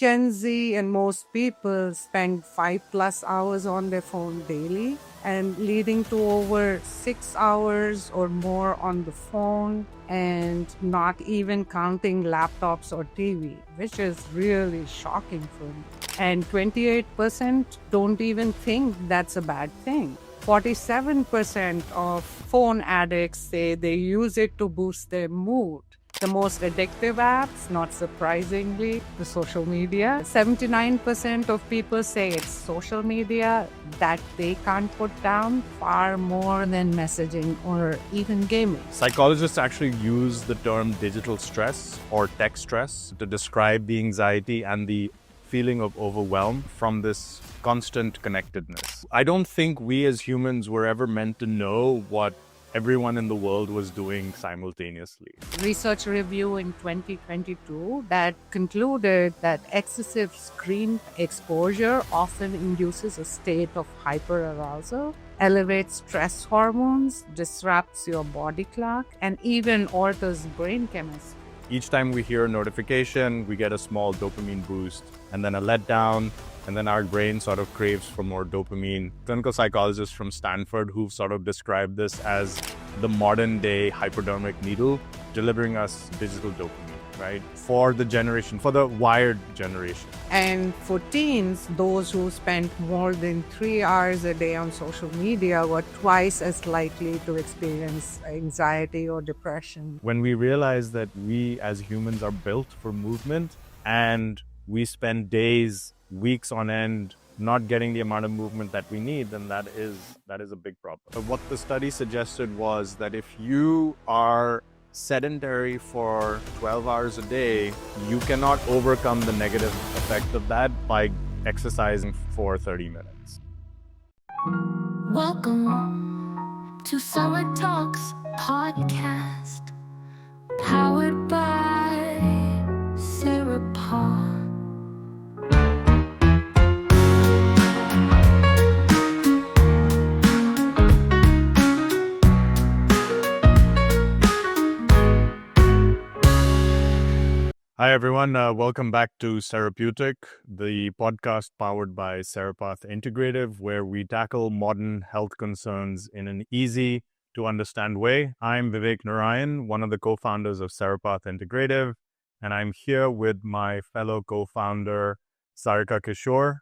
Gen Z and most people spend 5+ hours on their phone daily and leading to over 6 hours or more on the phone and not even counting laptops or TV, which is really shocking for me. And 28% don't even think that's a bad thing. 47% of phone addicts say they use it to boost their mood. The most addictive apps, not surprisingly, the social media. 79% of people say it's social media that they can't put down, far more than messaging or even gaming. Psychologists actually use the term digital stress or tech stress to describe the anxiety and the feeling of overwhelm from this constant connectedness. I don't think we as humans were ever meant to know what everyone in the world was doing simultaneously. Research review in 2022 that concluded that excessive screen exposure often induces a state of hyperarousal, elevates stress hormones, disrupts your body clock, and even alters brain chemistry. Each time we hear a notification, we get a small dopamine boost and then a letdown, and then our brain sort of craves for more dopamine. Clinical psychologists from Stanford who've sort of described this as the modern day hypodermic needle delivering us digital dopamine, right? For the wired generation. And for teens, those who spent more than 3 hours a day on social media were twice as likely to experience anxiety or depression. When we realize that we as humans are built for movement and we spend days, weeks on end not getting the amount of movement that we need, then that is a big problem. But what the study suggested was that if you are sedentary for 12 hours a day, you cannot overcome the negative effect of that by exercising for 30 minutes. Welcome to Summer Talks podcast, powered by Serapath. Hi, everyone. Welcome back to Therapeutic, the podcast powered by Serapath Integrative, where we tackle modern health concerns in an easy to understand way. I'm Vivek Narayan, one of the co-founders of Serapath Integrative, and I'm here with my fellow co-founder, Sarika Kishore.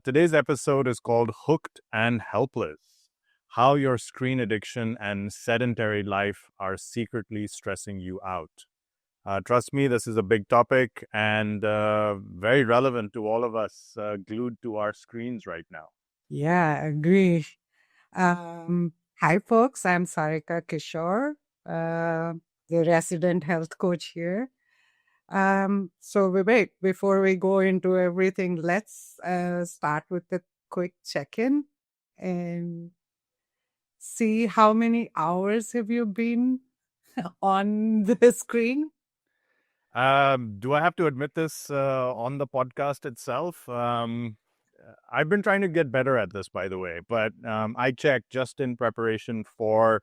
Today's episode is called Hooked and Helpless: How Your Screen Addiction and Sedentary Life Are Secretly Stressing You Out. Trust me, this is a big topic and very relevant to all of us glued to our screens right now. Yeah, I agree. Hi, folks. I'm Sarika Kishore, the resident health coach here. So, Vivek, before we go into everything, let's start with a quick check-in and see how many hours have you been on the screen? Do I have to admit this on the podcast itself? I've been trying to get better at this, by the way, but I checked just in preparation for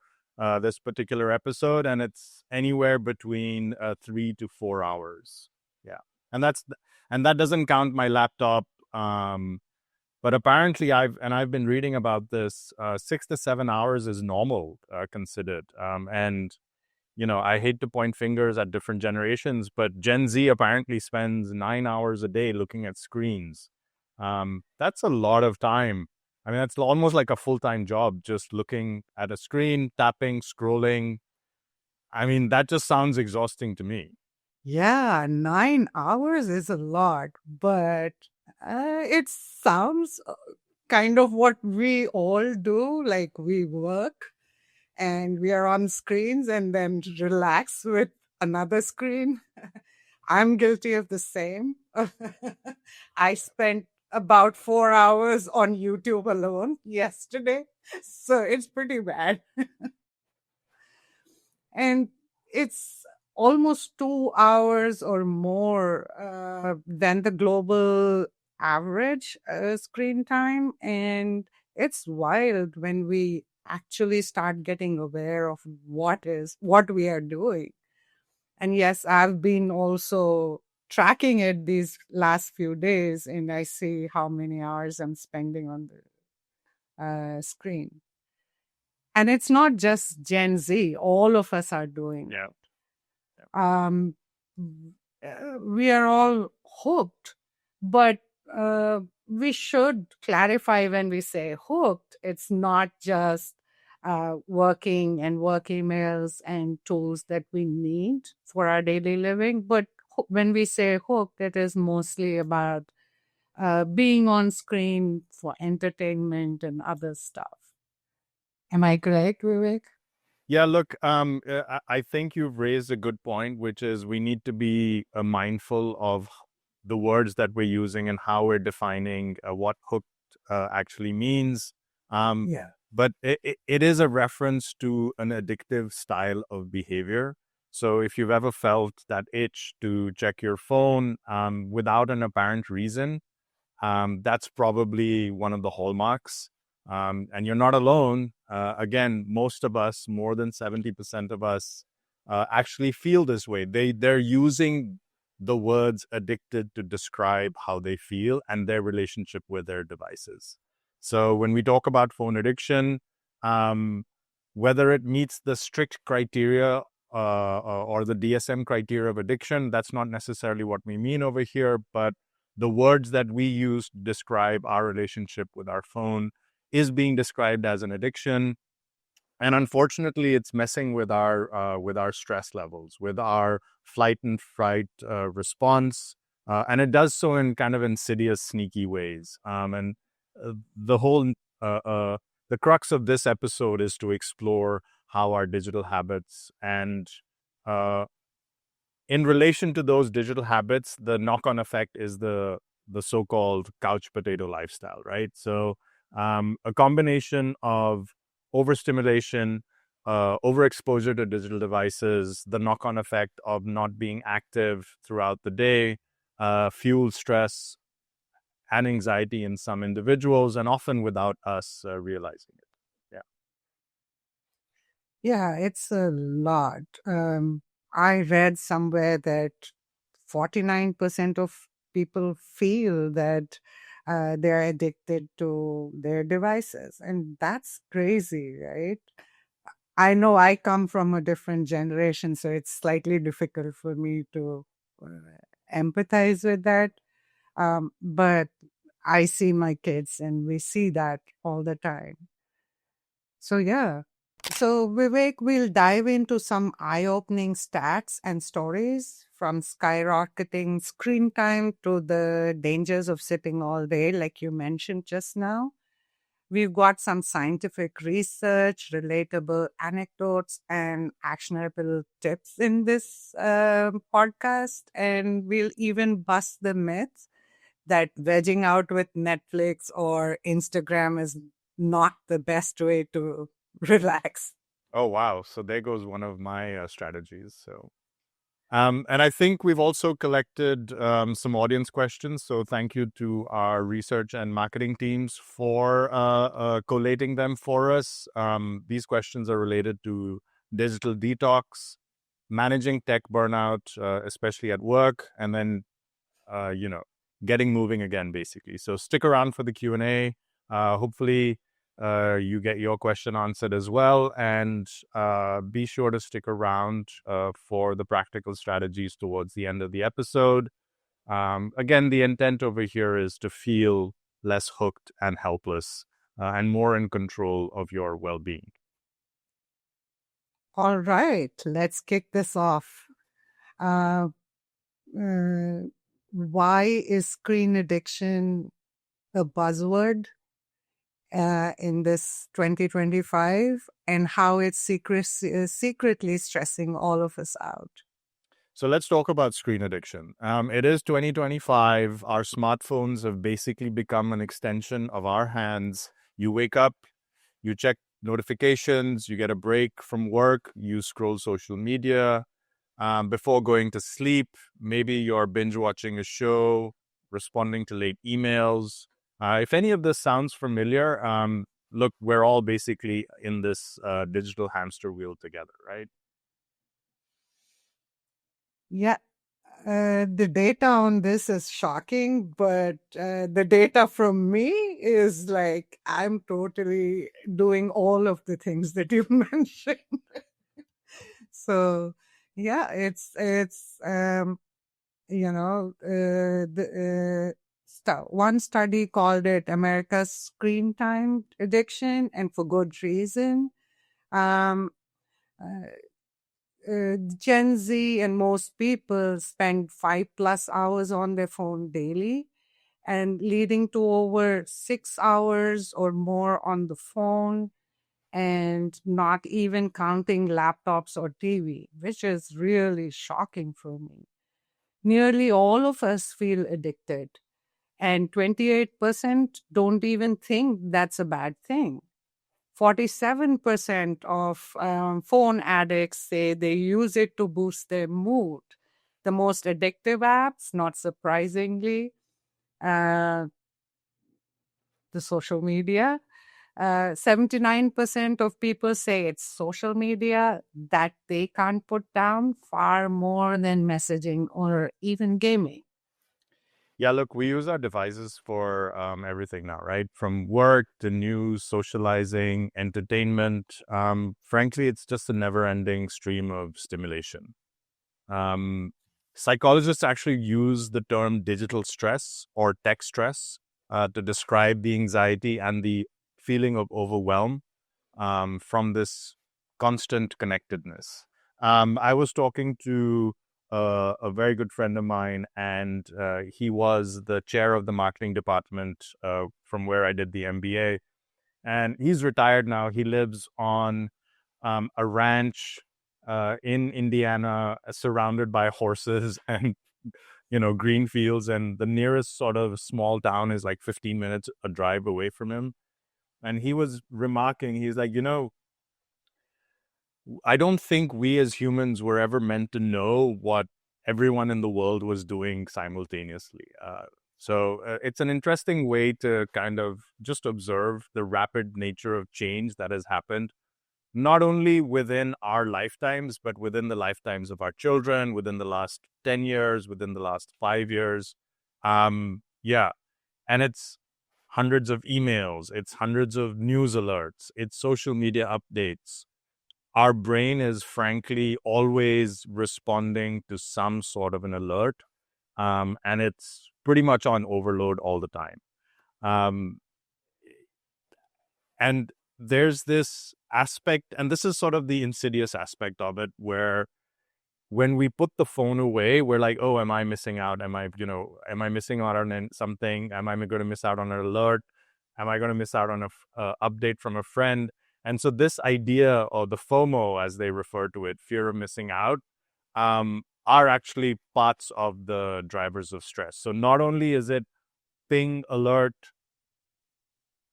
this particular episode, and it's anywhere between 3 to 4 hours. Yeah, and that doesn't count my laptop. But apparently, I've been reading about this. 6 to 7 hours is normal considered, and I hate to point fingers at different generations, but Gen Z apparently spends 9 hours a day looking at screens. That's a lot of time. I mean, that's almost like a full-time job, just looking at a screen, tapping, scrolling. I mean, that just sounds exhausting to me. Yeah, 9 hours is a lot, but it sounds kind of what we all do, like we work and we are on screens and then relax with another screen. I'm guilty of the same. I spent about 4 hours on YouTube alone yesterday, so it's pretty bad. And it's almost 2 hours or more than the global average screen time. And it's wild when we actually start getting aware of what we are doing. And yes, I've been also tracking it these last few days, and I see how many hours I'm spending on the screen. And it's not just Gen Z; all of us are doing Yeah. it. We are all hooked, but we should clarify when we say hooked, it's not just working and work emails and tools that we need for our daily living, but when we say hooked, it is mostly about being on screen for entertainment and other stuff. Am I correct, Vivek? Yeah, look, I think you've raised a good point, which is we need to be mindful of the words that we're using and how we're defining what hooked actually means. Yeah. But it is a reference to an addictive style of behavior. So if you've ever felt that itch to check your phone without an apparent reason, that's probably one of the hallmarks. And you're not alone. Again, most of us, more than 70% of us, actually feel this way. They're using the words addicted to describe how they feel and their relationship with their devices. So when we talk about phone addiction, whether it meets the strict criteria or the DSM criteria of addiction, that's not necessarily what we mean over here, but the words that we use to describe our relationship with our phone is being described as an addiction. And unfortunately, it's messing with our stress levels, with our flight and fright response, and it does so in kind of insidious, sneaky ways. And the whole the crux of this episode is to explore how our digital habits and uh, in relation to those digital habits, the knock-on effect is the so-called couch potato lifestyle, right? So a combination of overstimulation, overexposure to digital devices, the knock-on effect of not being active throughout the day, fuels stress and anxiety in some individuals, and often without us realizing it. Yeah. Yeah, it's a lot. I read somewhere that 49% of people feel that they're addicted to their devices. And that's crazy, right? I know I come from a different generation, so it's slightly difficult for me to uh, empathize with that. But I see my kids and we see that all the time. So, yeah. So, Vivek, we'll dive into some eye opening stats and stories from skyrocketing screen time to the dangers of sitting all day, like you mentioned just now. We've got some scientific research, relatable anecdotes, and actionable tips in this podcast. And we'll even bust the myth that vegging out with Netflix or Instagram is not the best way to relax. Oh wow! So there goes one of my strategies. So and I think we've also collected some audience questions. So thank you to our research and marketing teams for collating them for us. These questions are related to digital detox, managing tech burnout, especially at work, and then you know, getting moving again, basically. So stick around for the Q&A. Hopefully you get your question answered as well. And be sure to stick around for the practical strategies towards the end of the episode. Again, the intent over here is to feel less hooked and helpless and more in control of your well-being. All right, let's kick this off. Uh, uh, why is screen addiction a buzzword in this 2025, and how it's secretly stressing all of us out? So let's talk about screen addiction. It is 2025. Our smartphones have basically become an extension of our hands. You wake up, you check notifications, you get a break from work, you scroll social media. Before going to sleep, maybe you're binge watching a show, responding to late emails. If any of this sounds familiar, look, we're all basically in this digital hamster wheel together, right? Yeah. The data on this is shocking, but the data from me is like I'm totally doing all of the things that you mentioned. So yeah, one study called it America's screen time addiction, and for good reason. Um, uh, Gen Z and most people spend 5+ hours on their phone daily, and leading to over 6 hours or more on the phone, and not even counting laptops or TV, which is really shocking for me. Nearly all of us feel addicted, and 28% don't even think that's a bad thing. 47% of phone addicts say they use it to boost their mood. The most addictive apps, not surprisingly, uh, the social media. 79% of people say it's social media that they can't put down, far more than messaging or even gaming. Yeah, look, we use our devices for everything now, right? From work to news, socializing, entertainment. Frankly, it's just a never-ending stream of stimulation. Um, Psychologists actually use the term digital stress or tech stress to describe the anxiety and the feeling of overwhelm from this constant connectedness. I was talking to a very good friend of mine, and he was the chair of the marketing department from where I did the MBA. And he's retired now. He lives on a ranch in Indiana, surrounded by horses and green fields. And the nearest sort of small town is like 15 minutes a drive away from him. And he was remarking, he's like, I don't think we as humans were ever meant to know what everyone in the world was doing simultaneously. So it's an interesting way to kind of just observe the rapid nature of change that has happened, not only within our lifetimes, but within the lifetimes of our children, within the last 10 years, within the last 5 years. Yeah. And it's hundreds of emails, it's hundreds of news alerts, it's social media updates. Our brain is frankly always responding to some sort of an alert, and it's pretty much on overload all the time. Um, and there's this aspect, and this is sort of the insidious aspect of it, where when we put the phone away, we're like, oh, am I missing out? Am I missing out on something? Am I going to miss out on an alert? Am I going to miss out on a update from a friend? And so this idea, or the FOMO, as they refer to it, fear of missing out, are actually parts of the drivers of stress. So not only is it ping alert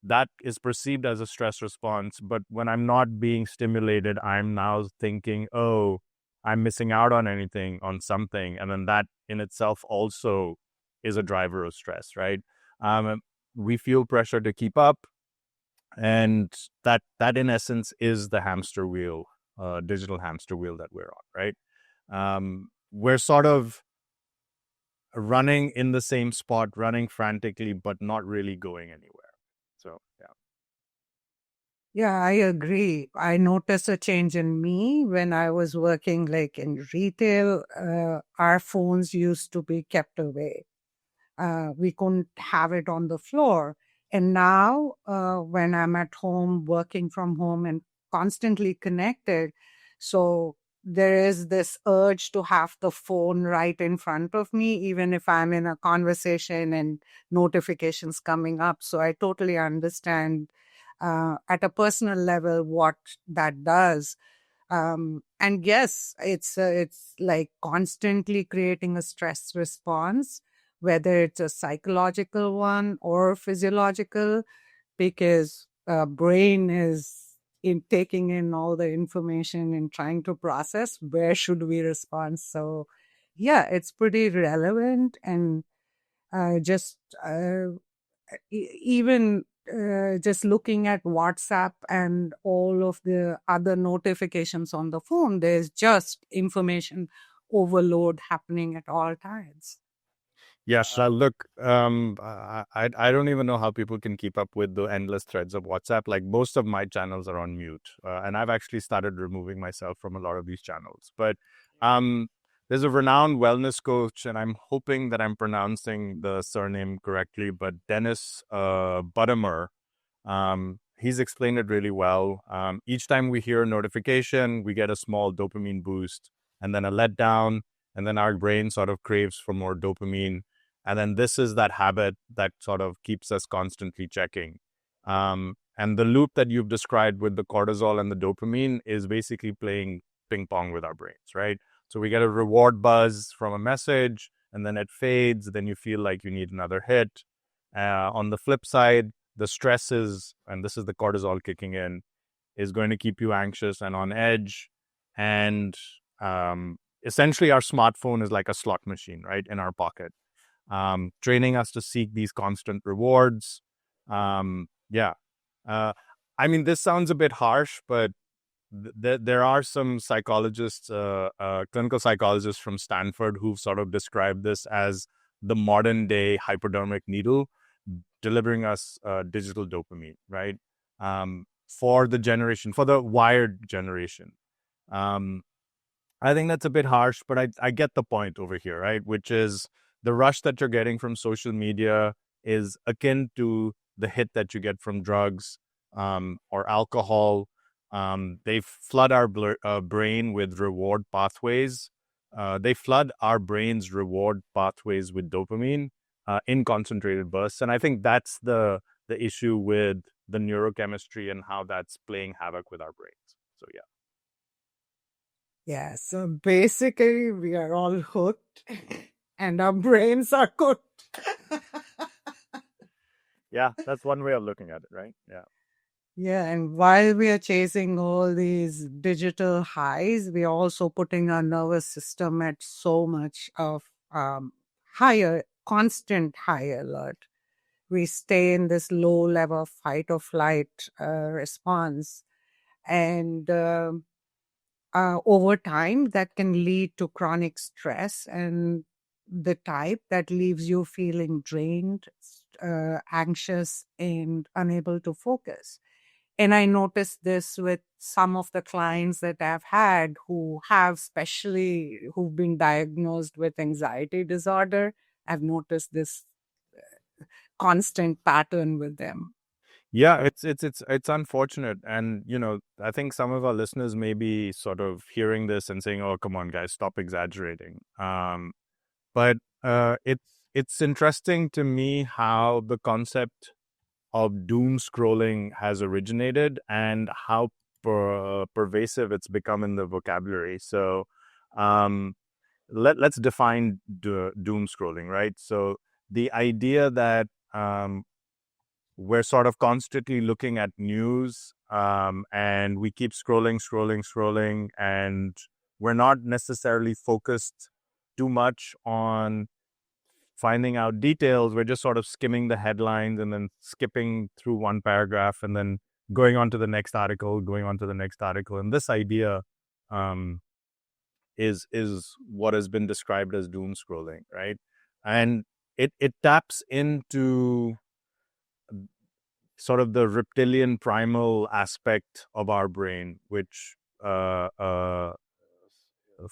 that is perceived as a stress response, but when I'm not being stimulated, I'm now thinking, oh, I'm missing out on something. And then that in itself also is a driver of stress, right? We feel pressure to keep up. And that in essence is the hamster wheel, digital hamster wheel that we're on, right? We're sort of running in the same spot, running frantically, but not really going anywhere. So, yeah. Yeah, I agree. I noticed a change in me when I was working like in retail. Our phones used to be kept away. We couldn't have it on the floor. And now, when I'm at home, working from home and constantly connected, so there is this urge to have the phone right in front of me, even if I'm in a conversation and notifications coming up. So I totally understand at a personal level what that does. And yes, it's like constantly creating a stress response, whether it's a psychological one or physiological, because brain is in taking in all the information and trying to process where should we respond. So yeah, it's pretty relevant. And just even just looking at WhatsApp and all of the other notifications on the phone, there's just information overload happening at all times. Yes, look, I don't even know how people can keep up with the endless threads of WhatsApp. Like most of my channels are on mute, and I've actually started removing myself from a lot of these channels. But um, there's a renowned wellness coach, and I'm hoping that I'm pronouncing the surname correctly, but Dennis Buttimer. He's explained it really well. Each time we hear a notification, we get a small dopamine boost and then a letdown, and then our brain sort of craves for more dopamine. And then this is that habit that sort of keeps us constantly checking. And the loop that you've described with the cortisol and the dopamine is basically playing ping pong with our brains, right? So we get a reward buzz from a message, and then it fades. Then you feel like you need another hit. On the flip side, the stresses, and this is the cortisol kicking in, is going to keep you anxious and on edge. And essentially, our smartphone is like a slot machine, right, in our pocket, training us to seek these constant rewards. Yeah. I mean, this sounds a bit harsh, but there are some psychologists, clinical psychologists from Stanford who've sort of described this as the modern day hypodermic needle delivering us digital dopamine, right? For the wired generation. Um, I think that's a bit harsh, but I get the point over here, right? Which is the rush that you're getting from social media is akin to the hit that you get from drugs or alcohol. They flood our brain with reward pathways. They flood our brain's reward pathways with dopamine in concentrated bursts. And I think that's the issue with the neurochemistry and how that's playing havoc with our brains. So, yeah. Yeah, so basically, we are all hooked and our brains are cooked. Yeah, that's one way of looking at it, right? Yeah. Yeah, and while we are chasing all these digital highs, we are also putting our nervous system at so much of constant high alert. We stay in this low level fight or flight response. And over time, that can lead to chronic stress and the type that leaves you feeling drained, anxious, and unable to focus. And I noticed this with some of the clients that I've had who've been diagnosed with anxiety disorder. I've noticed this constant pattern with them. Yeah, it's unfortunate, and I think some of our listeners may be sort of hearing this and saying, "Oh, come on, guys, stop exaggerating." But it's interesting to me how the concept of doom scrolling has originated and how pervasive it's become in the vocabulary. So, um, let's define doom scrolling, right? So the idea that we're sort of constantly looking at news and we keep scrolling, and we're not necessarily focused too much on finding out details. We're just sort of skimming the headlines and then skipping through one paragraph and then going on to the next article, And this idea is what has been described as doom scrolling, right? And it taps into sort of the reptilian primal aspect of our brain, which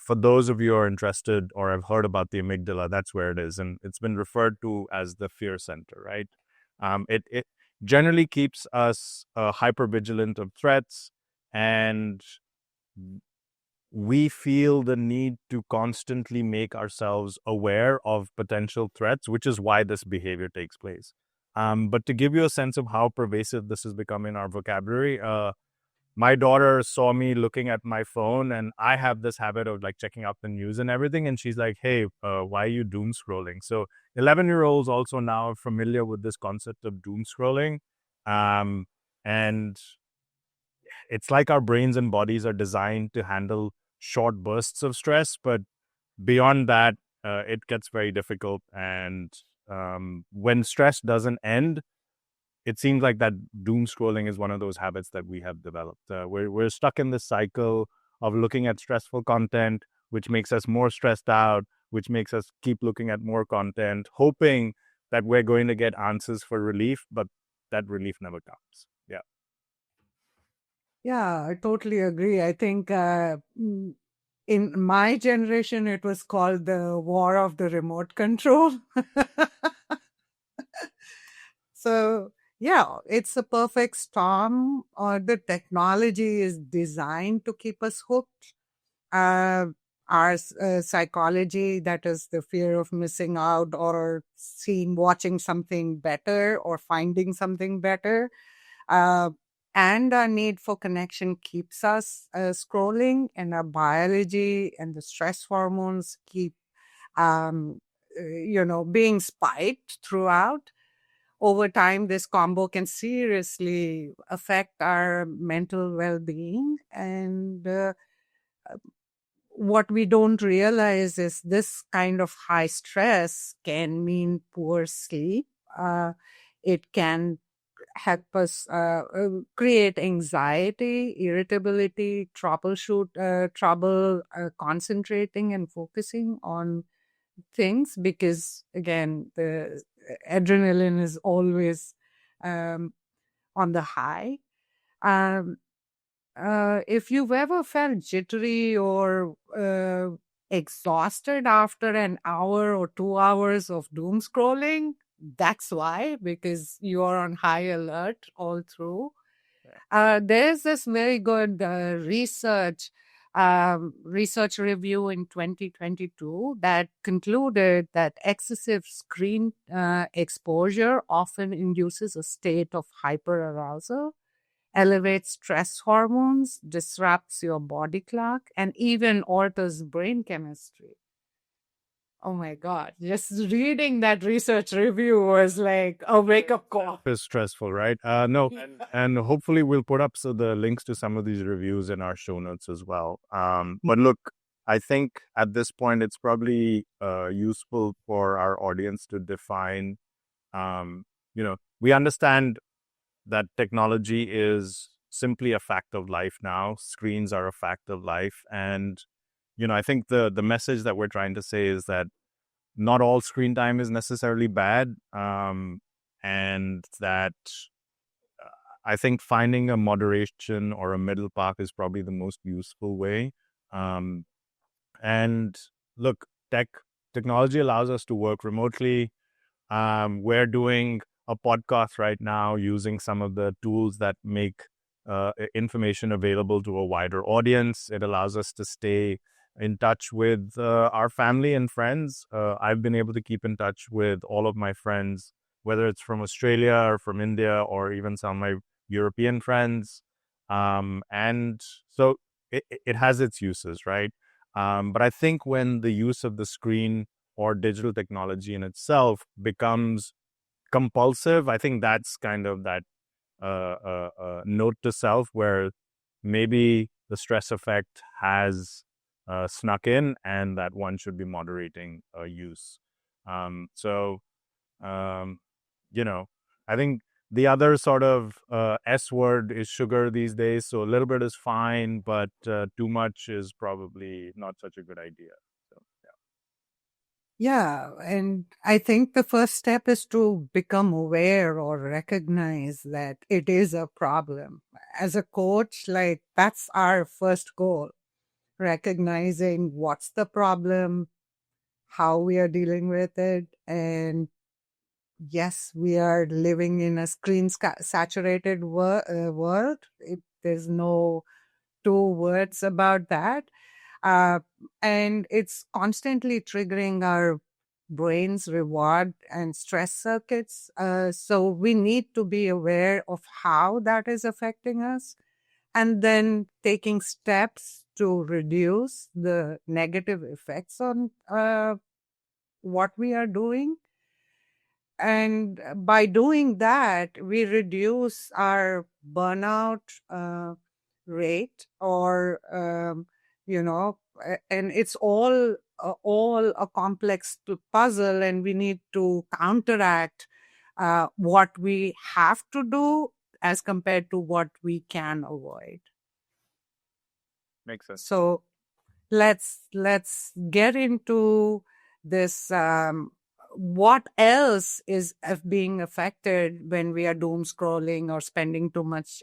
for those of you who are interested or have heard about the amygdala, that's where it is. And it's been referred to as the fear center, right? It generally keeps us hypervigilant of threats, and we feel the need to constantly make ourselves aware of potential threats, which is why this behavior takes place. But to give you a sense of how pervasive this has become in our vocabulary, my daughter saw me looking at my phone, and I have this habit of like checking out the news and everything. And she's like, "Hey, why are you doom scrolling?" So 11-year-olds also now are familiar with this concept of doom scrolling. And it's like our brains and bodies are designed to handle short bursts of stress, but beyond that, it gets very difficult. And when stress doesn't end, it seems like that doom scrolling is one of those habits that we have developed. We're stuck in this cycle of looking at stressful content, which makes us more stressed out, which makes us keep looking at more content, hoping that we're going to get answers for relief, but that relief never comes. Yeah. Yeah, I totally agree. I think in my generation, it was called the war of the remote control. So, yeah, it's a perfect storm. The technology is designed to keep us hooked. Uh, our psychology, that is the fear of missing out or watching something better or finding something better, uh, and our need for connection keeps us scrolling, and our biology and the stress hormones keep um, being spiked throughout. Over time, this combo can seriously affect our mental well-being. And what we don't realize is this kind of high stress can mean poor sleep. It can help us create anxiety, irritability, trouble concentrating and focusing on things, because again, the adrenaline is always um, on the high. Um, if you've ever felt jittery or exhausted after an hour or 2 hours of doom scrolling, that's why, because you are on high alert all through. There's this very good research review in 2022 that concluded that excessive screen exposure often induces a state of hyperarousal, elevates stress hormones, disrupts your body clock, and even alters brain chemistry. Oh my God. Just reading that research review was like a wake up call. Is stressful, right? No, and hopefully we'll put up the links to some of these reviews in our show notes as well. But look, I think at this point it's probably useful for our audience to define. We understand that technology is simply a fact of life now. Screens are a fact of life, and I think the message that we're trying to say is that not all screen time is necessarily bad, and that I think finding a moderation or a middle path is probably the most useful way. Um, and look, technology allows us to work remotely. We're doing a podcast right now using some of the tools that make information available to a wider audience. It allows us to stay in touch with our family and friends. I've been able to keep in touch with all of my friends, whether it's from Australia or from India or even some of my European friends. And so it has its uses, right? But I think when the use of the screen or digital technology in itself becomes compulsive, I think that's kind of that note to self where maybe the stress effect has snuck in and that one should be moderating use. So, um, I think the other sort of S word is sugar these days. So a little bit is fine, but too much is probably not such a good idea. So, Yeah, and I think the first step is to become aware or recognize that it is a problem. As a coach, like that's our first goal, recognizing what's the problem, how we are dealing with it, and yes, we are living in a saturated world. There's no two words about that. Uh, and it's constantly triggering our brain's reward and stress circuits. So we need to be aware of how that is affecting us and then taking steps to reduce the negative effects on what we are doing. And by doing that, we reduce our burnout rate, or and it's all a complex puzzle, and we need to counteract what we have to do as compared to what we can avoid. makes sense. So let's get into this. What else is being affected when we are doom scrolling or spending too much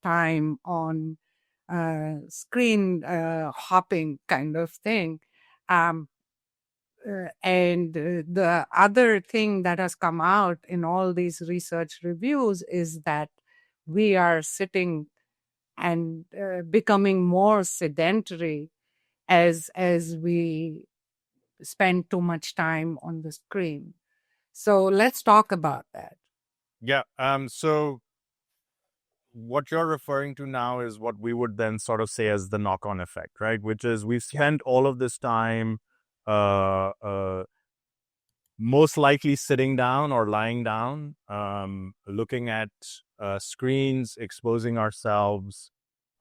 time on screen hopping kind of thing? Um, and the other thing that has come out in all these research reviews is that we are sitting and becoming more sedentary as we spend too much time on the screen. So let's talk about that. Yeah. So what you're referring to now is what we would then sort of say as the knock-on effect, right? Which is we've spent all of this time uh, uh, most likely sitting down or lying down, looking at screens, exposing ourselves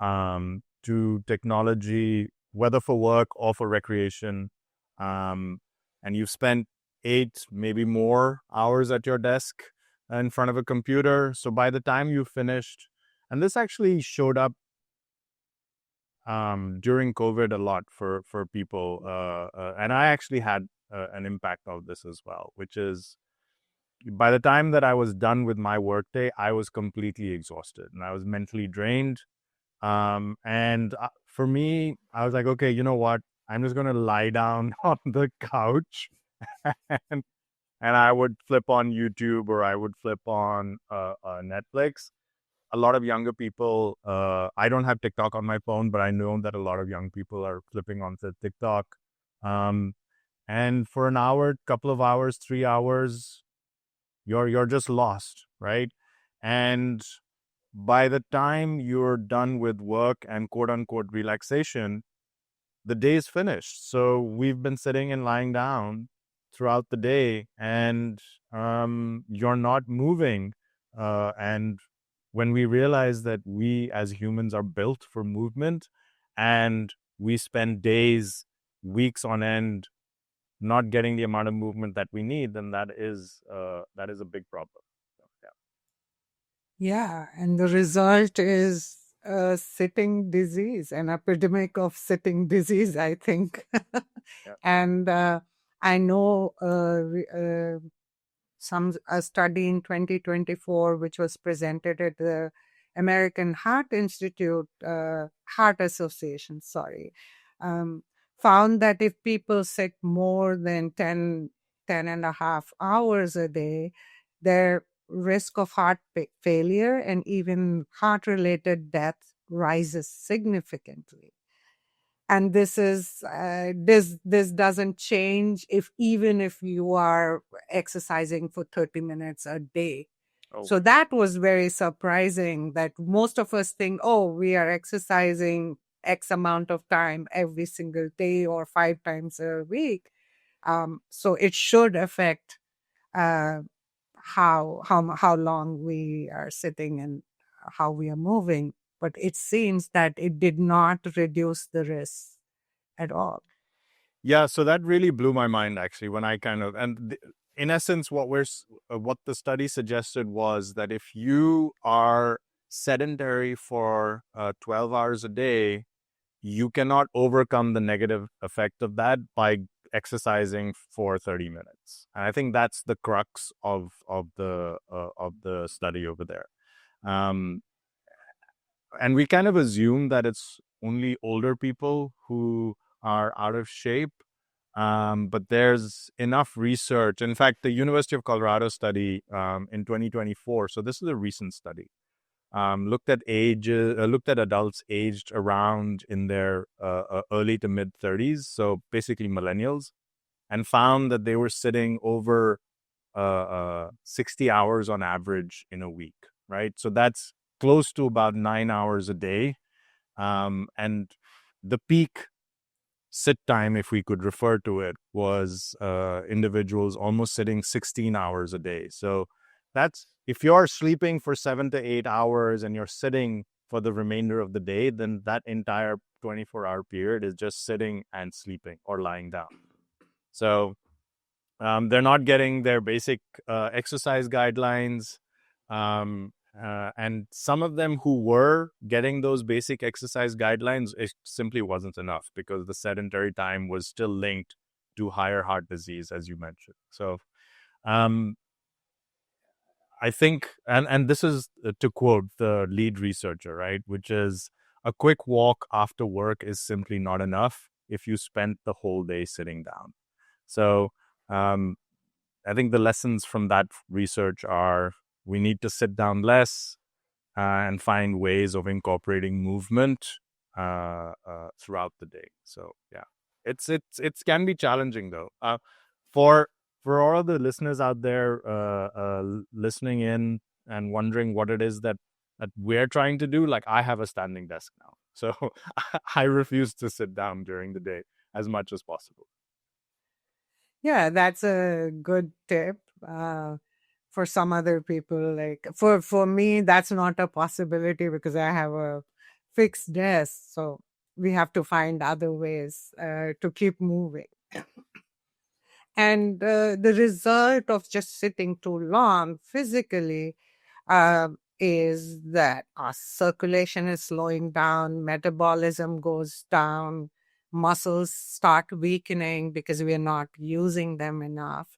to technology, whether for work or for recreation. And you've spent 8, maybe more hours at your desk in front of a computer. So by the time you finished, and this actually showed up during COVID a lot for people, and I actually had an impact of this as well, which is by the time that I was done with my workday, I was completely exhausted and I was mentally drained. And for me, I was like, okay, you know what? I'm just going to lie down on the couch and, and I would flip on YouTube or I would flip on Netflix. A lot of younger people, I don't have TikTok on my phone, but I know that a lot of young people are flipping onto TikTok. Um, and for an hour, couple of hours, 3 hours, you're just lost, right? And by the time you're done with work and quote unquote relaxation, the day is finished. So we've been sitting and lying down throughout the day, and you're not moving. And when we realize that we as humans are built for movement, and we spend days, weeks on end not getting the amount of movement that we need, then that is a big problem. Yeah, and the result is a sitting disease, an epidemic of sitting disease, I think. Yeah. And I know a study in 2024, which was presented at the American Heart Institute, Heart Association, sorry, found that if people sit more than 10 and a half hours a day, their risk of heart failure and even heart-related death rises significantly. And this doesn't change even if you are exercising for 30 minutes a day. Oh, So that was very surprising that most of us think, oh, we are exercising X amount of time every single day or 5 times a week. So it should affect uh, how long we are sitting and how we are moving. But it seems that it did not reduce the risk at all. yeah. So that really blew my mind actually when I kind of in essence, what the study suggested was that if you are sedentary for 12 hours a day, you cannot overcome the negative effect of that by exercising for 30 minutes. And I think that's the crux of the study over there. Um, and we kind of assume that it's only older people who are out of shape. But there's enough research. In fact, the University of Colorado study in 2024, so this is a recent study, looked at adults aged around in their early to mid 30s, so basically millennials, and found that they were sitting over 60 hours on average in a week, right? So that's close to about 9 hours a day. And the peak sit time, if we could refer to it, was individuals almost sitting 16 hours a day. So that's, if you're sleeping for 7 to 8 hours and you're sitting for the remainder of the day, then that entire 24-hour period is just sitting and sleeping or lying down. So they're not getting their basic exercise guidelines. And some of them who were getting those basic exercise guidelines, it simply wasn't enough because the sedentary time was still linked to higher heart disease, as you mentioned. So um, I think, and this is to quote the lead researcher, right, which is a quick walk after work is simply not enough if you spent the whole day sitting down. So um, I think the lessons from that research are we need to sit down less and find ways of incorporating movement throughout the day. So yeah, it can be challenging though. For all of the listeners out there listening in and wondering what it is that we're trying to do, like I have a standing desk now, so I refuse to sit down during the day as much as possible. Yeah, that's a good tip. For some other people, like for me, that's not a possibility because I have a fixed desk. So we have to find other ways to keep moving. And the result of just sitting too long physically is that our circulation is slowing down, metabolism goes down, muscles start weakening because we are not using them enough.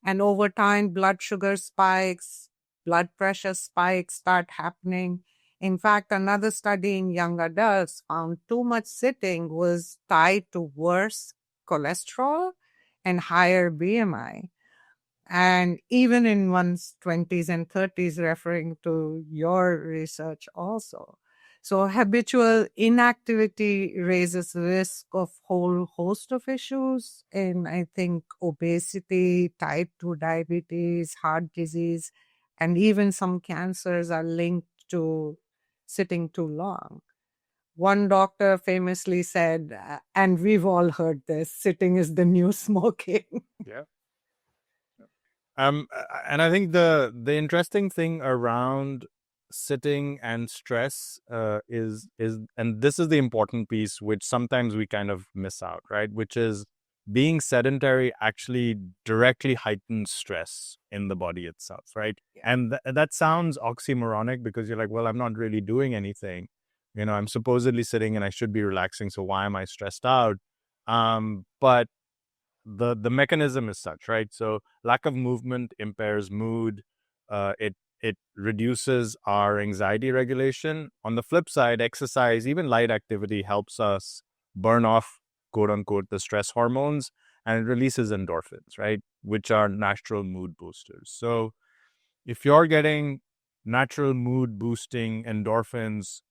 And over time, blood sugar spikes, blood pressure spikes start happening. In fact, another study in young adults found too much sitting was tied to worse cholesterol and higher BMI. And even in one's 20s and 30s, referring to your research also. So habitual inactivity raises risk of whole host of issues. And I think obesity, type 2 diabetes, heart disease, and even some cancers are linked to sitting too long. One doctor famously said, and we've all heard this, sitting is the new smoking. Yeah. And I think the interesting thing around sitting and stress is and this is the important piece which sometimes we kind of miss out, right? Which is being sedentary actually directly heightens stress in the body itself, right? Yeah. And that sounds oxymoronic because you're like, well, I'm not really doing anything. I'm supposedly sitting and I should be relaxing, so why am I stressed out? But the mechanism is such, right? So lack of movement impairs mood. It reduces our anxiety regulation. On the flip side, exercise, even light activity, helps us burn off, quote unquote, the stress hormones, and it releases endorphins, right, which are natural mood boosters. So if you're getting natural mood boosting endorphins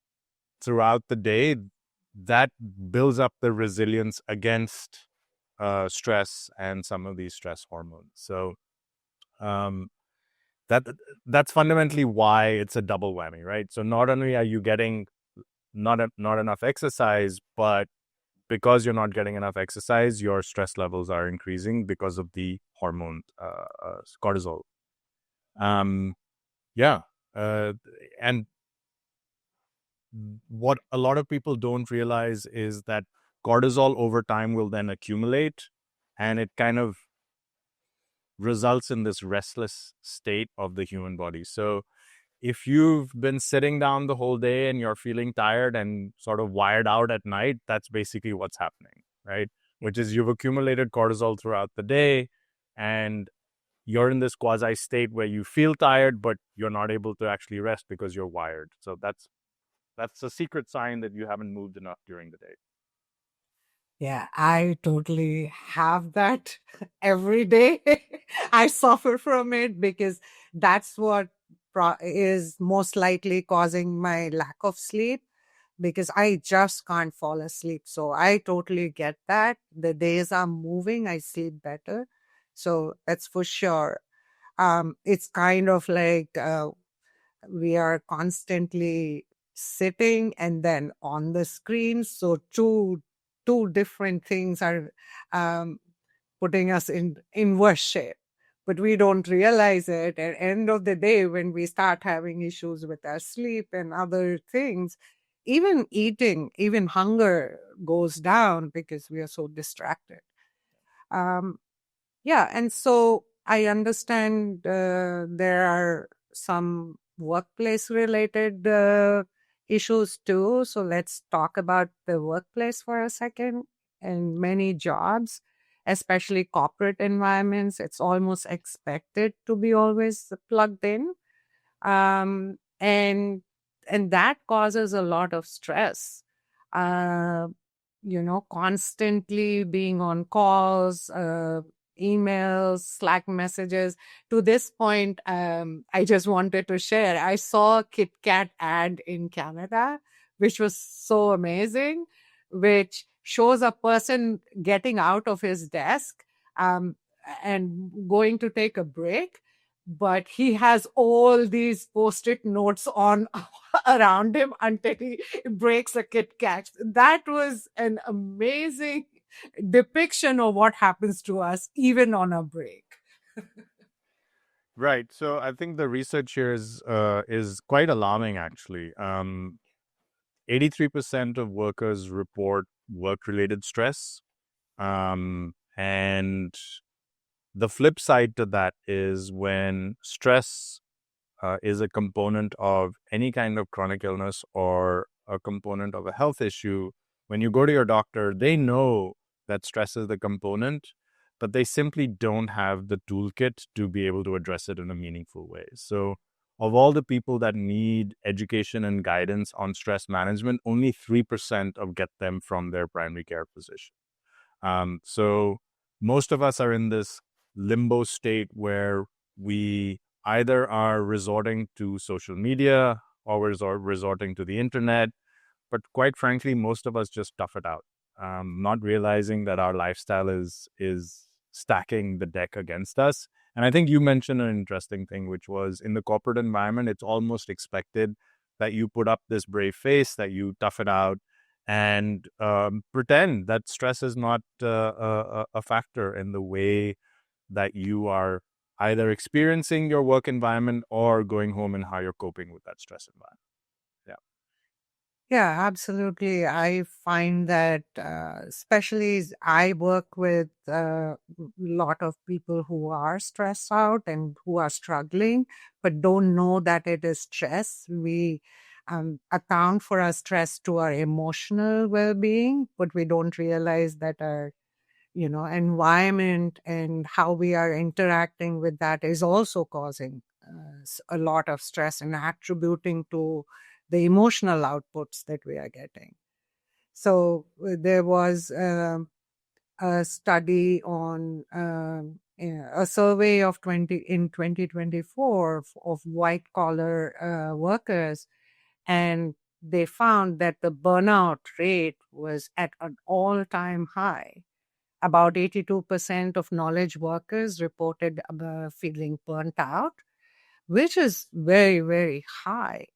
throughout the day, that builds up the resilience against stress and some of these stress hormones. So um, that's fundamentally why it's a double whammy, right? So not only are you getting not enough exercise, but because you're not getting enough exercise, your stress levels are increasing because of the hormone cortisol. Yeah, and what a lot of people don't realize is that cortisol over time will then accumulate, and it kind of results in this restless state of the human body. So if you've been sitting down the whole day and you're feeling tired and sort of wired out at night, that's basically what's happening, right? Which is you've accumulated cortisol throughout the day and you're in this quasi state where you feel tired, but you're not able to actually rest because you're wired. So that's a secret sign that you haven't moved enough during the day. Yeah, I totally have that every day. I suffer from it because that's what is most likely causing my lack of sleep because I just can't fall asleep. So I totally get that. The days I'm moving, I sleep better. So that's for sure. It's kind of like we are constantly sitting and then on the screen. So two different things are putting us in worse shape. But we don't realize it. At the end of the day, when we start having issues with our sleep and other things, even eating, even hunger goes down because we are so distracted. Yeah, and so I understand there are some workplace related issues too. So let's talk about the workplace for a second. In many jobs, especially corporate environments, it's almost expected to be always plugged in. And that causes a lot of stress. Uh, constantly being on calls, emails, Slack messages. To this point, I just wanted to share. I saw a Kit Kat ad in Canada, which was so amazing, which shows a person getting out of his desk um, and going to take a break. But he has all these post-it notes on around him until he breaks a Kit Kat. That was an amazing depiction of what happens to us even on a break. Right. So I think the research here is quite alarming, actually. 83% of workers report work-related stress, and the flip side to that is when stress is a component of any kind of chronic illness or a component of a health issue. When you go to your doctor, they know that stress is the component, but they simply don't have the toolkit to be able to address it in a meaningful way. So, of all the people that need education and guidance on stress management, only 3% of get them from their primary care physician. So most of us are in this limbo state where we either are resorting to social media or we're resorting to the internet. But quite frankly, most of us just tough it out, not realizing that our lifestyle is stacking the deck against us. And I think you mentioned an interesting thing, which was in the corporate environment, it's almost expected that you put up this brave face, that you tough it out, and pretend that stress is not a factor in the way that you are either experiencing your work environment or going home and how you're coping with that stress environment. Yeah. Yeah, absolutely. I find that, especially I work with a lot of people who are stressed out and who are struggling, but don't know that it is stress. We account for our stress to our emotional well-being, but we don't realize that our environment and how we are interacting with that is also causing a lot of stress and attributing to the emotional outputs that we are getting. So there was a study on a survey of 2024 of white collar workers, and they found that the burnout rate was at an all-time high. About 82% of knowledge workers reported feeling burnt out, which is very, very high.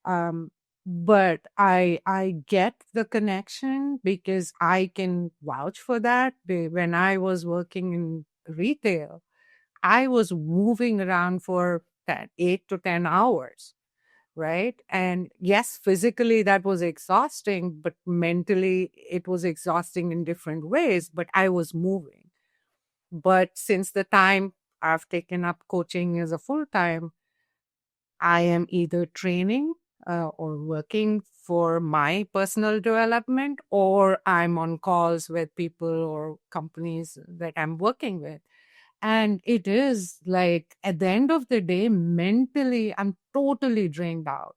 Um, but I get the connection because I can vouch for that. When I was working in retail, I was moving around for 8 to 10 hours, right? And yes, physically that was exhausting, but mentally it was exhausting in different ways, but I was moving. But since the time I've taken up coaching as a full time, I am either training or working for my personal development, or I'm on calls with people or companies that I'm working with. And it is like at the end of the day, mentally, I'm totally drained out.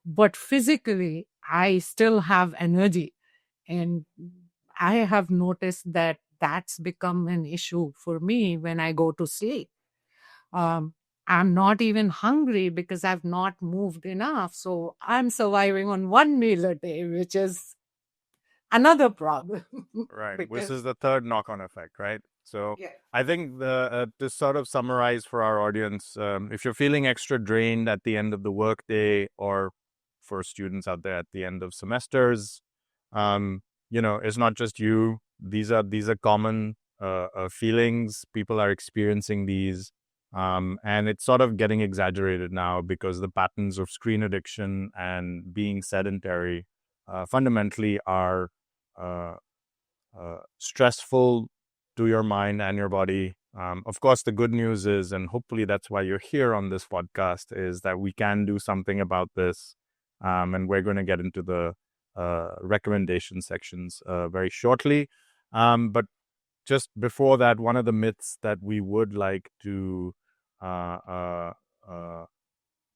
But physically, I still have energy. And I have noticed that that's become an issue for me when I go to sleep. Um, I'm not even hungry because I've not moved enough. So I'm surviving on one meal a day, which is another problem. Right. This Because, is the third knock-on effect, right? So yeah. I think to sort of summarize for our audience, if you're feeling extra drained at the end of the workday, or for students out there at the end of semesters, it's not just you. These are common feelings. People are experiencing these, and it's sort of getting exaggerated now because the patterns of screen addiction and being sedentary fundamentally are stressful to your mind and your body, Of course, the good news is, and hopefully that's why you're here on this podcast, is that we can do something about this. And we're going to get into the recommendation sections very shortly. But just before that, one of the myths that we would like to uh, uh, uh,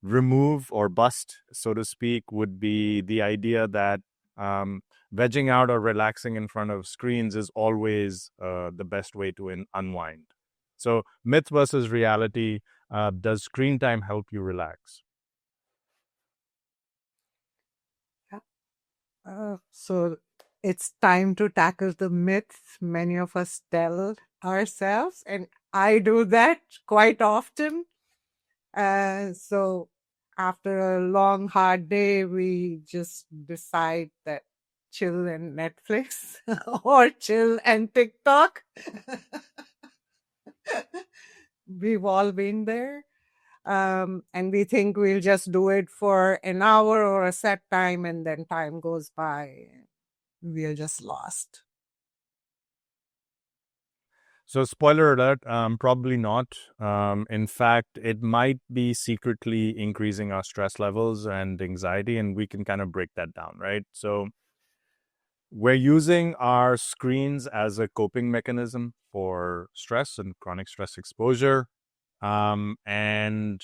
remove or bust, so to speak, would be the idea that vegging out or relaxing in front of screens is always the best way to unwind. So, myth versus reality. Does screen time help you relax? So it's time to tackle the myths many of us tell ourselves, and I do that quite often. So after a long, hard day, we just decide that chill and Netflix or chill and TikTok. We've all been there. And we think we'll just do it for an hour or a set time, and then time goes by. We are just lost. So, spoiler alert, probably not. In fact, it might be secretly increasing our stress levels and anxiety, and we can kind of break that down, right? So, we're using our screens as a coping mechanism for stress and chronic stress exposure. And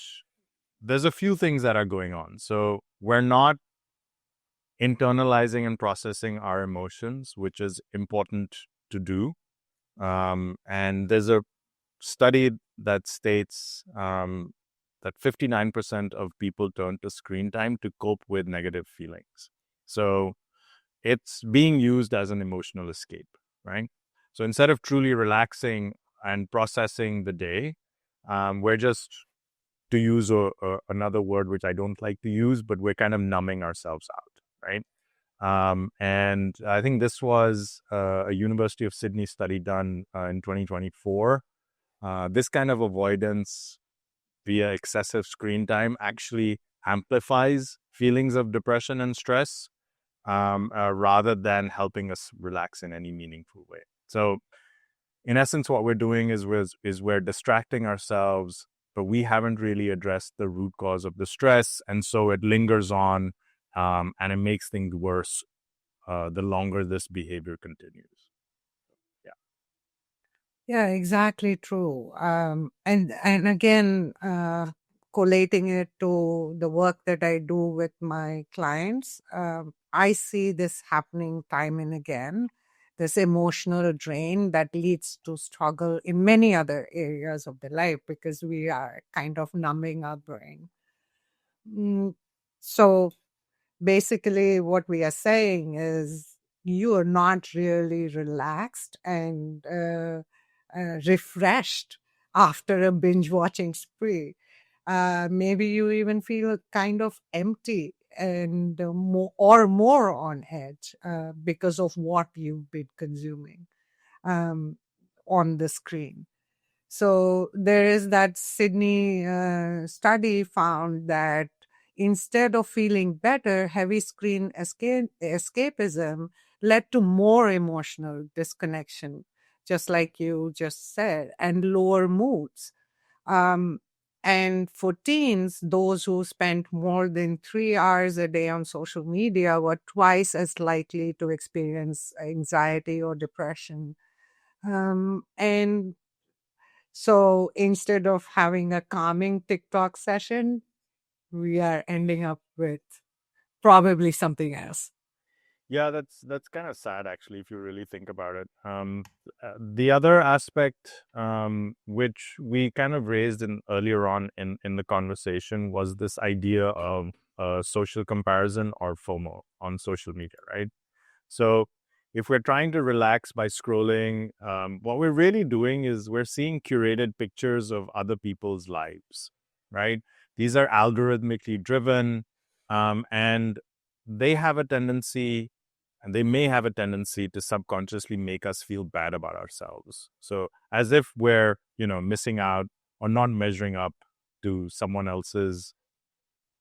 there's a few things that are going on. So, we're not internalizing and processing our emotions, which is important to do. And there's a study that states that 59% of people turn to screen time to cope with negative feelings. So it's being used as an emotional escape, right? So instead of truly relaxing and processing the day, we're just, to use another word which I don't like to use, but we're kind of numbing ourselves out, right? And I think this was a University of Sydney study done in 2024. This kind of avoidance via excessive screen time actually amplifies feelings of depression and stress rather than helping us relax in any meaningful way. So, in essence, what we're doing is we're distracting ourselves, but we haven't really addressed the root cause of the stress, and so it lingers on, and it makes things worse the longer this behavior continues. Yeah, exactly true. And again, collating it to the work that I do with my clients, I see this happening time and again. This emotional drain that leads to struggle in many other areas of the life because we are kind of numbing our brain. So basically, what we are saying is you are not really relaxed and refreshed after a binge watching spree. Maybe you even feel kind of empty and more on edge because of what you've been consuming on the screen. So there is that Sydney study found that instead of feeling better, heavy screen escapism led to more emotional disconnection, just like you just said, and lower moods. Um, and for teens, those who spent more than 3 hours a day on social media were twice as likely to experience anxiety or depression. And so instead of having a calming TikTok session, we are ending up with probably something else. Yeah, that's kind of sad actually, if you really think about it. The other aspect, which we kind of raised in earlier on in the conversation, was this idea of social comparison or FOMO on social media, right? So if we're trying to relax by scrolling, what we're really doing is we're seeing curated pictures of other people's lives, right? These are algorithmically driven, and they have a tendency, and they may have a tendency to subconsciously make us feel bad about ourselves. So as if we're, missing out or not measuring up to someone else's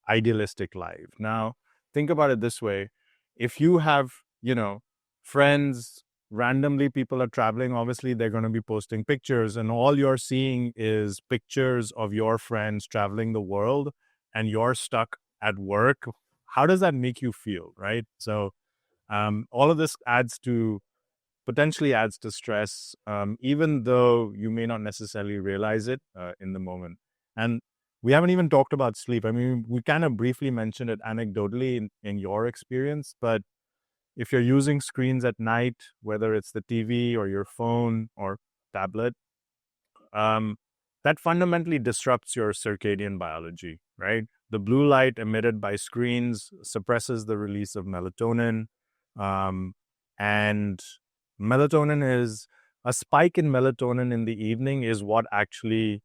idealistic life. Now, think about it this way. If you have, friends randomly people are traveling, obviously they're going to be posting pictures, and all you're seeing is pictures of your friends traveling the world, and you're stuck at work. How does that make you feel, right? So all of this potentially adds to stress, even though you may not necessarily realize it in the moment. And we haven't even talked about sleep. I mean, we kind of briefly mentioned it anecdotally in your experience, but if you're using screens at night, whether it's the TV or your phone or tablet, um, that fundamentally disrupts your circadian biology, right? The blue light emitted by screens suppresses the release of melatonin. Um, and melatonin is a spike in melatonin in the evening is what actually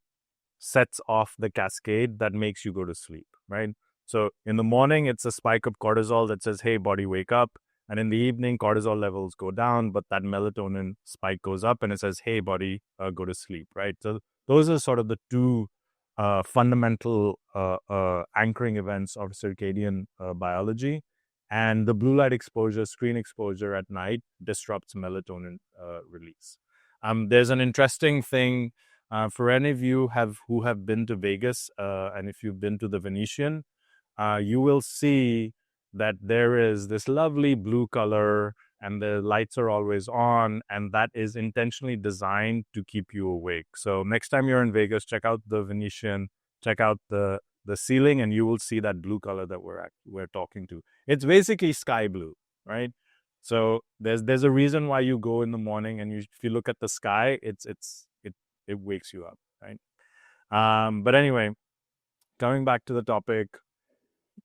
sets off the cascade that makes you go to sleep, right? So in the morning, it's a spike of cortisol that says, hey, body, wake up. And in the evening, cortisol levels go down, but that melatonin spike goes up and it says, hey, body, go to sleep, right? So those are sort of the two fundamental anchoring events of circadian biology. And the blue light exposure, screen exposure at night disrupts melatonin release. There's an interesting thing for any of you who have been to Vegas, and if you've been to the Venetian, you will see that there is this lovely blue color and the lights are always on, and that is intentionally designed to keep you awake. So next time you're in Vegas, check out the Venetian, check out the ceiling, and you will see that blue color that we're talking to. It's basically sky blue, right? So there's a reason why you go in the morning, and if you look at the sky, it wakes you up, right? But anyway, coming back to the topic,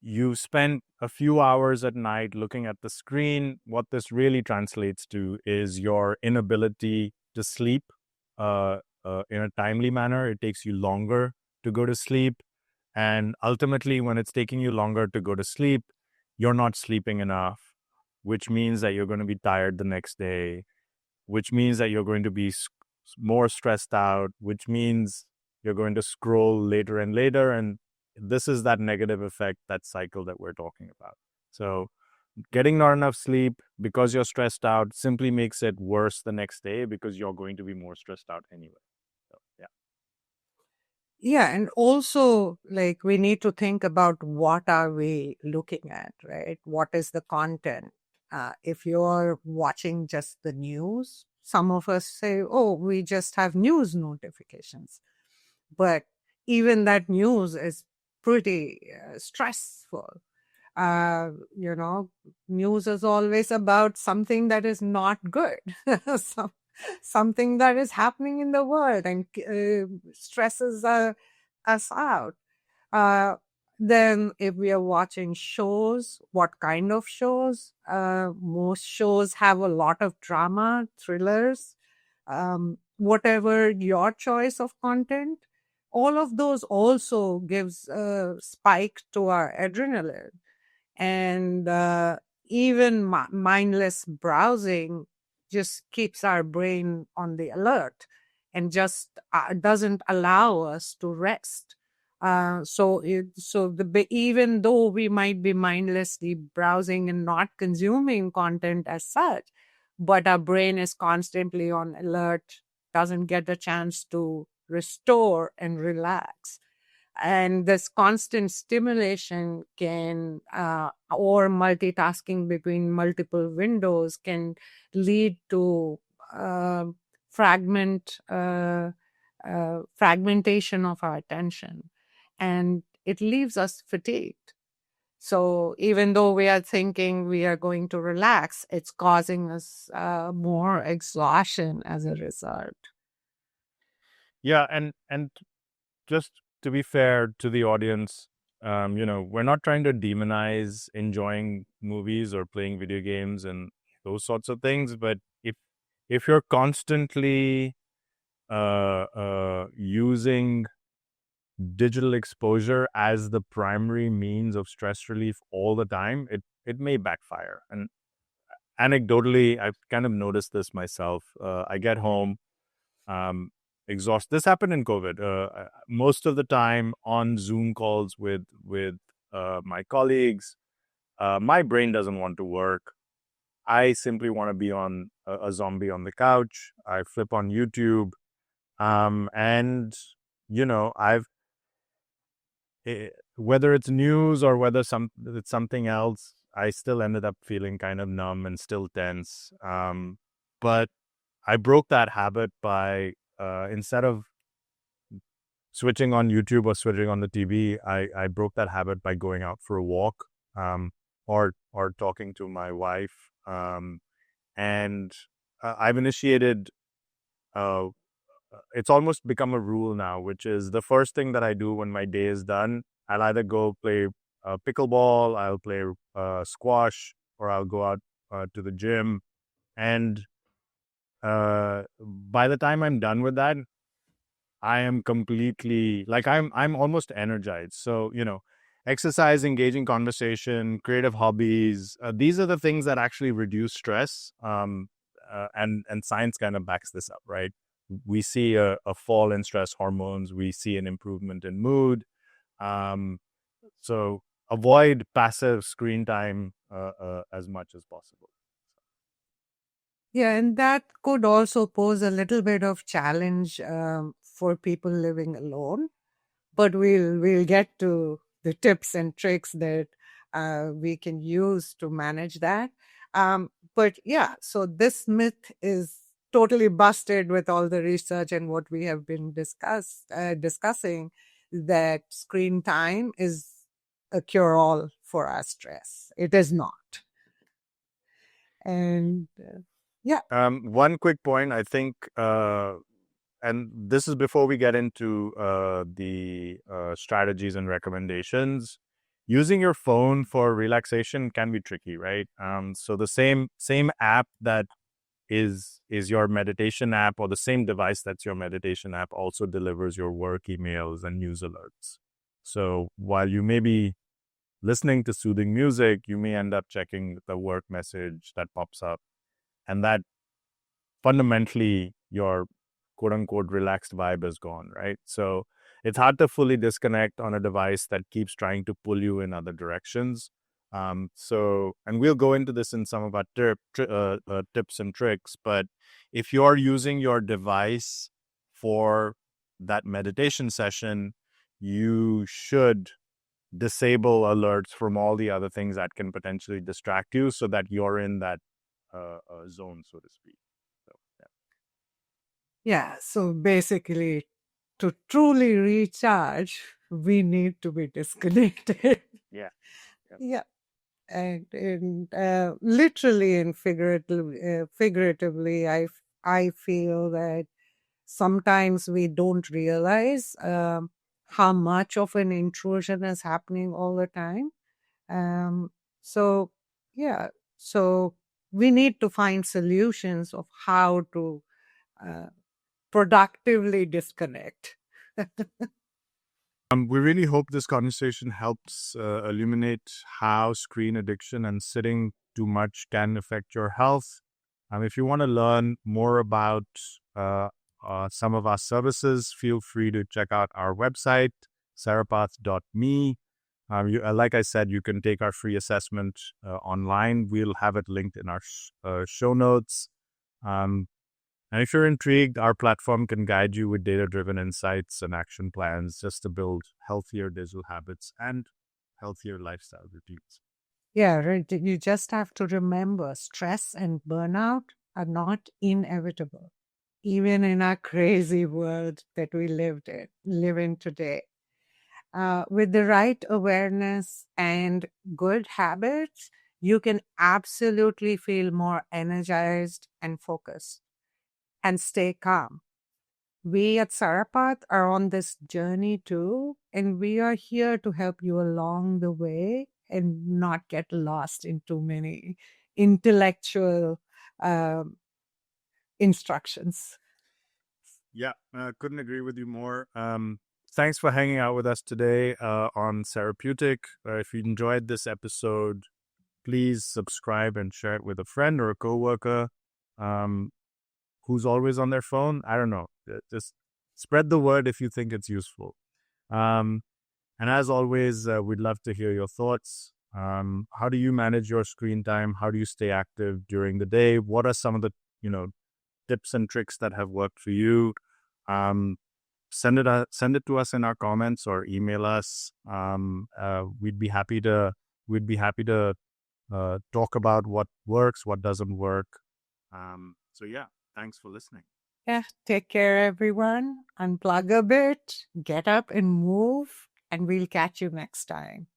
you spend a few hours at night looking at the screen. What this really translates to is your inability to sleep in a timely manner. It takes you longer to go to sleep. And ultimately, when it's taking you longer to go to sleep, you're not sleeping enough, which means that you're going to be tired the next day, which means that you're going to be more stressed out, which means you're going to scroll later and later. And this is that negative effect, that cycle that we're talking about. So getting not enough sleep because you're stressed out simply makes it worse the next day because you're going to be more stressed out anyway. So, yeah. Yeah, and also like we need to think about what are we looking at, right? What is the content? If you're watching just the news, some of us say, oh, we just have news notifications. But even that news is pretty stressful. You know, news is always about something that is not good, something that is happening in the world and stresses us out. Uh, then, if we are watching shows, what kind of shows? Most shows have a lot of drama, thrillers, whatever your choice of content. All of those also gives a spike to our adrenaline. And even mindless browsing just keeps our brain on the alert and just doesn't allow us to rest. Even though we might be mindlessly browsing and not consuming content as such, but our brain is constantly on alert, doesn't get a chance to restore and relax. And this constant stimulation can, or multitasking between multiple windows can lead to fragmentation of our attention, and it leaves us fatigued. So even though we are thinking we are going to relax, it's causing us more exhaustion as a result. Yeah, and just to be fair to the audience, we're not trying to demonize enjoying movies or playing video games and those sorts of things. But if you're constantly using digital exposure as the primary means of stress relief all the time, it may backfire. And anecdotally, I've kind of noticed this myself. I get home, exhausted. This happened in COVID. Most of the time on Zoom calls with my colleagues, my brain doesn't want to work. I simply want to be on a zombie on the couch. I flip on YouTube, and I've whether it's news or whether it's something else, I still ended up feeling kind of numb and still tense. But I broke that habit by instead of switching on YouTube or switching on the TV, I broke that habit by going out for a walk, or talking to my wife, and I've initiated. It's almost become a rule now, which is the first thing that I do when my day is done. I'll either go play pickleball, I'll play squash, or I'll go out to the gym. And by the time I'm done with that, I am completely like I'm almost energized. So exercise, engaging conversation, creative hobbies. These are the things that actually reduce stress. And science kind of backs this up, right? We see a fall in stress hormones. We see an improvement in mood. So avoid passive screen time as much as possible. Yeah, and that could also pose a little bit of challenge for people living alone. But we'll get to the tips and tricks that we can use to manage that. But yeah, so this myth is totally busted with all the research and what we have been discussing, that screen time is a cure-all for our stress. It is not. And yeah. One quick point, I think, and this is before we get into the strategies and recommendations. Using your phone for relaxation can be tricky, right? So the same app that is your meditation app, or the same device that's your meditation app, also delivers your work emails and news alerts. So while you may be listening to soothing music, you may end up checking the work message that pops up, and that fundamentally your quote unquote relaxed vibe is gone, right? So it's hard to fully disconnect on a device that keeps trying to pull you in other directions. And we'll go into this in some of our tips and tricks, but if you're using your device for that meditation session, you should disable alerts from all the other things that can potentially distract you, so that you're in that zone, so to speak. So, Yeah, so basically, to truly recharge, we need to be disconnected. yeah. Yeah, and literally and figuratively, I feel that sometimes we don't realize how much of an intrusion is happening all the time. So yeah, so we need to find solutions of how to productively disconnect. We really hope this conversation helps illuminate how screen addiction and sitting too much can affect your health. If you want to learn more about some of our services, feel free to check out our website, serapath.me. Like I said, you can take our free assessment online. We'll have it linked in our show notes. And if you're intrigued, our platform can guide you with data-driven insights and action plans just to build healthier digital habits and healthier lifestyle routines. Yeah, right. You just have to remember stress and burnout are not inevitable, even in our crazy world that we live in today. With the right awareness and good habits, you can absolutely feel more energized and focused and stay calm. We at Sarapath are on this journey too, and we are here to help you along the way and not get lost in too many intellectual instructions. Yeah, couldn't agree with you more. Thanks for hanging out with us today on Therapeutic. If you enjoyed this episode, please subscribe and share it with a friend or a coworker who's always on their phone. I don't know. Just spread the word if you think it's useful. And as always, we'd love to hear your thoughts. How do you manage your screen time? How do you stay active during the day? What are some of the, tips and tricks that have worked for you? Send it to us in our comments or email us. We'd be happy to talk about what works, what doesn't work. So yeah, thanks for listening. Yeah, take care, everyone. Unplug a bit, get up and move, and we'll catch you next time.